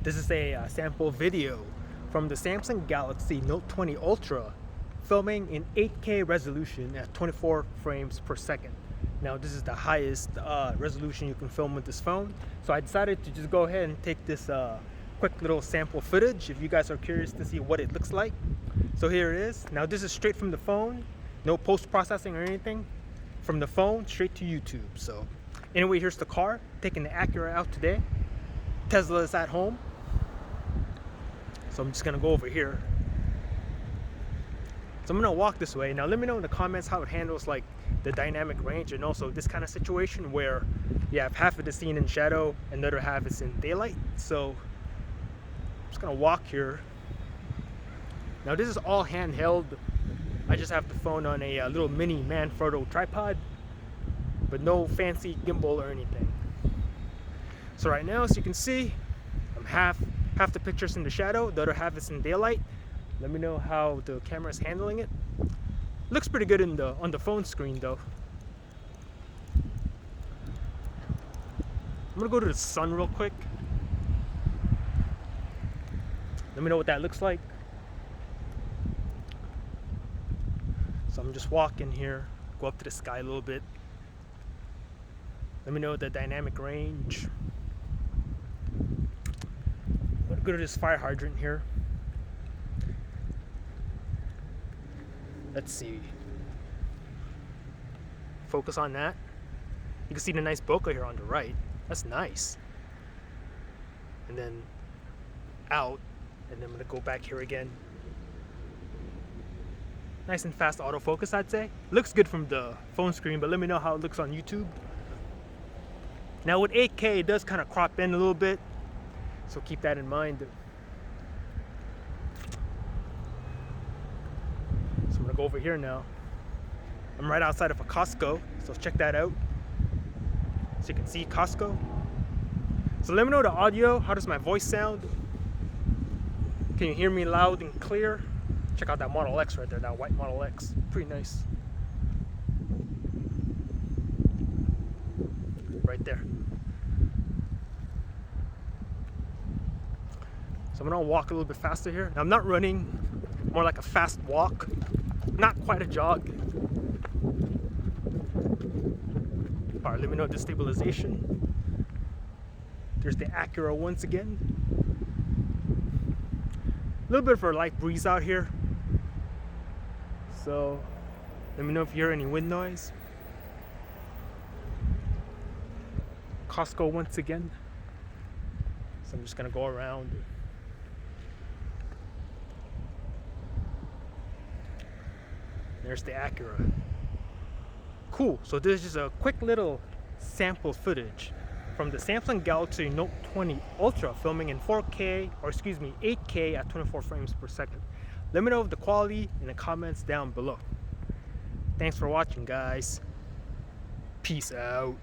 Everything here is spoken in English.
This is a sample video from the Samsung Galaxy Note 20 Ultra filming in 8K resolution at 24 frames per second. Now this is the highest resolution you can film with this phone, so I decided to just go ahead and take this quick little sample footage if you guys are curious to see what it looks like. So here it is. Now this is straight from the phone, no post-processing or anything, from the phone straight to YouTube. So anyway, here's the car, taking the Acura out today. Tesla is at home. So I'm just gonna go over here. So I'm gonna walk this way. Now let me know in the comments how it handles like the dynamic range and also this kind of situation where you have half of the scene in shadow and the other half is in daylight. So I'm just gonna walk here. Now this is all handheld. I just have the phone on a little mini Manfrotto tripod, but no fancy gimbal or anything. So right now, as you can see, I'm half the picture's in the shadow, the other half is in daylight. Let me know how the camera is handling it. Looks pretty good on the phone screen though. I'm gonna go to the sun real quick. Let me know what that looks like. So I'm just walking here, go up to the sky a little bit. Let me know the dynamic range. I'm gonna go to this fire hydrant here. Let's see. Focus on that. You can see the nice bokeh here on the right. That's nice. And then out, and then I'm gonna go back here again. Nice and fast autofocus, I'd say. Looks good from the phone screen, but let me know how it looks on YouTube. Now with 8K, it does kind of crop in a little bit, so keep that in mind. So I'm gonna go over here now. I'm right outside of a Costco, so check that out. So you can see Costco. So let me know the audio. How does my voice sound? Can you hear me loud and clear? Check out that Model X right there, that white Model X. Pretty nice. Right there. So I'm gonna walk a little bit faster here. Now I'm not running, more like a fast walk. Not quite a jog. All right, let me know the stabilization. There's the Acura once again. A little bit of a light breeze out here. So let me know if you hear any wind noise. Costco once again. So I'm just gonna go around. There's the Acura. Cool, so this is just a quick little sample footage from the Samsung Galaxy Note 20 Ultra filming in 4K, or excuse me, 8K at 24 frames per second. Let me know the quality in the comments down below. Thanks for watching, guys. Peace out.